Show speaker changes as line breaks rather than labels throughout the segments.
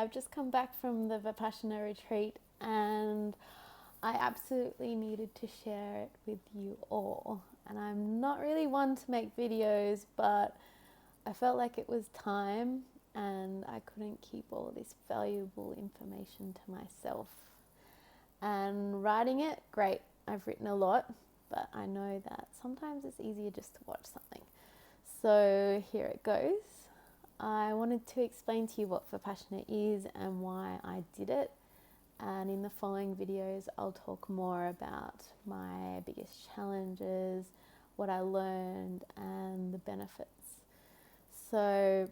I've just come back from the Vipassana retreat and I absolutely needed to share it with you all. And I'm not really one to make videos, but I felt like it was time and I couldn't keep all this valuable information to myself. And writing it, great, I've written a lot, but I know that sometimes it's easier just to watch something. So here it goes. I wanted to explain to you what Vipassana is and why I did it. And in the following videos, I'll talk more about my biggest challenges, what I learned, and the benefits. So,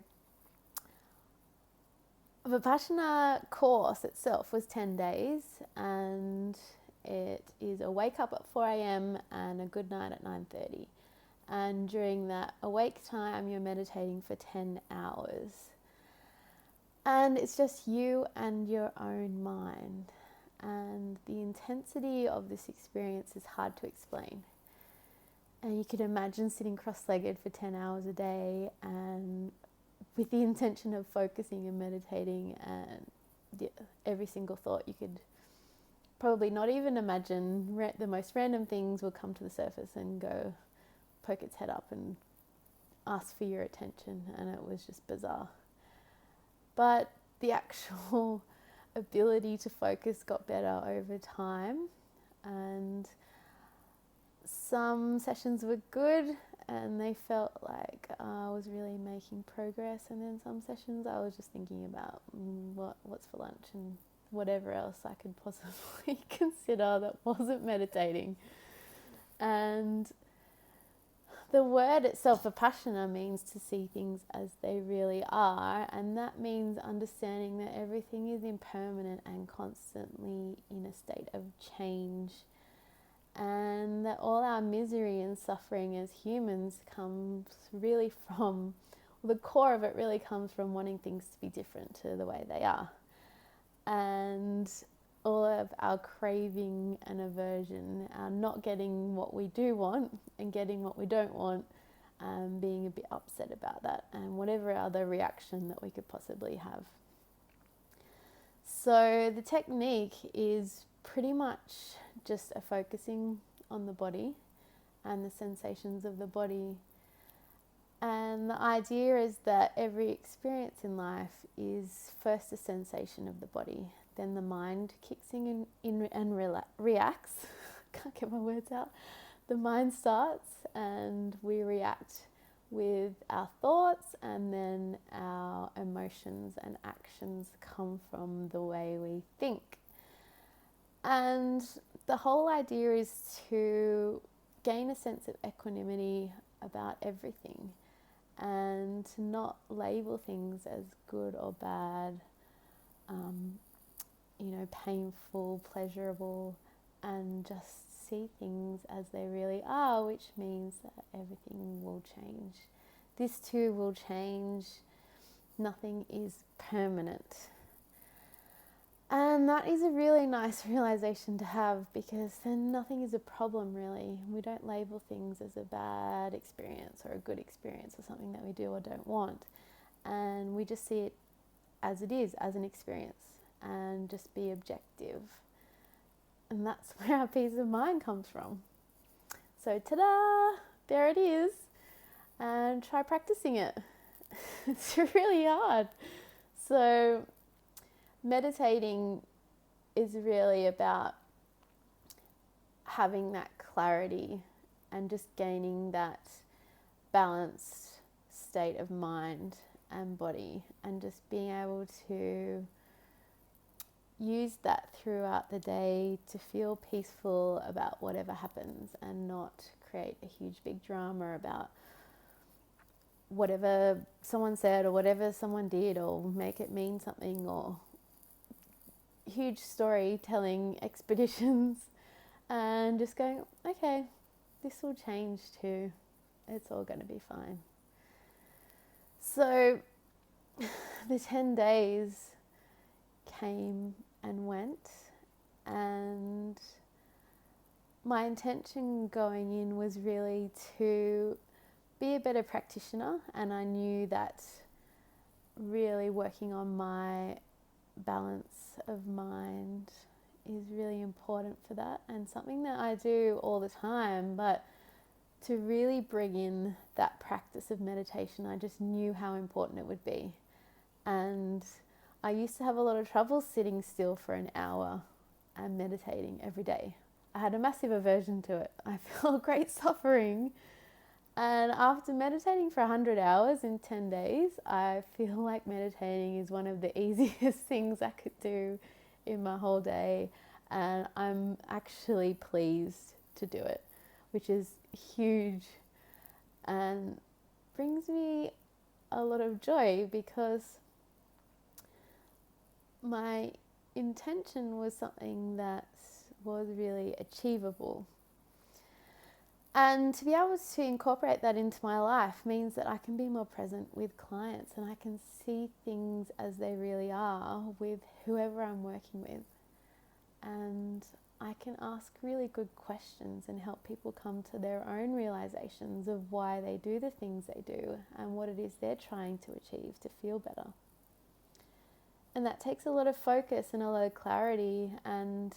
Vipassana course itself was 10 days, and it is a wake up at 4 a.m. and a good night at 9:30. And during that awake time, you're meditating for 10 hours. And it's just you and your own mind. And the intensity of this experience is hard to explain. And you can imagine sitting cross-legged for 10 hours a day and with the intention of focusing and meditating, and every single thought you could probably not even imagine, the most random things will come to the surface and go poke its head up and ask for your attention, and it was just bizarre. But the actual ability to focus got better over time, and some sessions were good and they felt like I was really making progress, and then some sessions I was just thinking about what's for lunch and whatever else I could possibly consider that wasn't meditating. And the word itself, Vipassana, means to see things as they really are, and that means understanding that everything is impermanent and constantly in a state of change, and that all our misery and suffering as humans comes really from, the core of it really comes from wanting things to be different to the way they are. And all of our craving and aversion, our not getting what we do want and getting what we don't want, being a bit upset about that, and whatever other reaction that we could possibly have. So the technique is pretty much just a focusing on the body and the sensations of the body. And the idea is that every experience in life is first a sensation of the body, then the mind kicks in and reacts. Can't get my words out. The mind starts and we react with our thoughts, and then our emotions and actions come from the way we think. And the whole idea is to gain a sense of equanimity about everything and to not label things as good or bad, painful, pleasurable, and just see things as they really are, which means that everything will change. This too will change. Nothing is permanent. And that is a really nice realization to have, because then nothing is a problem really. We don't label things as a bad experience or a good experience or something that we do or don't want. And we just see it as it is, as an experience, and just be objective. And that's where our peace of mind comes from. So ta-da! There it is. And try practicing it. It's really hard. So meditating is really about having that clarity and just gaining that balanced state of mind and body, and just being able to use that throughout the day to feel peaceful about whatever happens and not create a huge big drama about whatever someone said or whatever someone did, or make it mean something, or huge storytelling expeditions, and just going, okay, this will change too. It's all going to be fine. So the 10 days came and went, and my intention going in was really to be a better practitioner, and I knew that really working on my balance of mind is really important for that, and something that I do all the time. But to really bring in that practice of meditation, I just knew how important it would be. And I used to have a lot of trouble sitting still for an hour and meditating every day. I had a massive aversion to it. I felt great suffering. And after meditating for 100 hours in 10 days, I feel like meditating is one of the easiest things I could do in my whole day. And I'm actually pleased to do it, which is huge and brings me a lot of joy, because my intention was something that was really achievable. And to be able to incorporate that into my life means that I can be more present with clients, and I can see things as they really are with whoever I'm working with. And I can ask really good questions and help people come to their own realizations of why they do the things they do and what it is they're trying to achieve to feel better. And that takes a lot of focus and a lot of clarity, and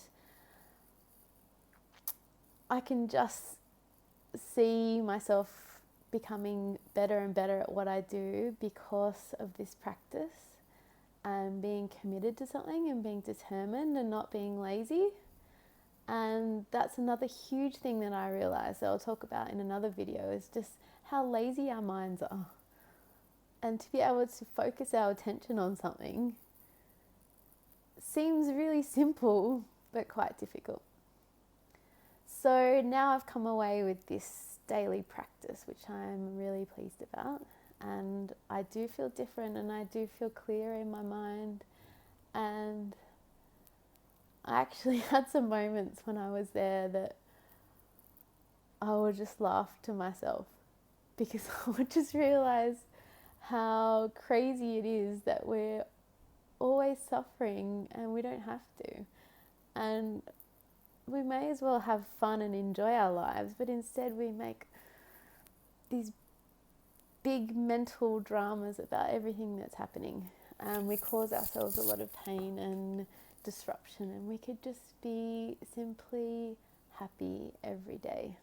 I can just see myself becoming better and better at what I do because of this practice, and being committed to something and being determined and not being lazy. And that's another huge thing that I realized that I'll talk about in another video, is just how lazy our minds are. And to be able to focus our attention on something seems really simple, but quite difficult. So now I've come away with this daily practice, which I'm really pleased about. And I do feel different, and I do feel clear in my mind. And I actually had some moments when I was there that I would just laugh to myself, because I would just realize how crazy it is that we're always suffering and we don't have to. And we may as well have fun and enjoy our lives, but instead we make these big mental dramas about everything that's happening, and we cause ourselves a lot of pain and disruption, and we could just be simply happy every day.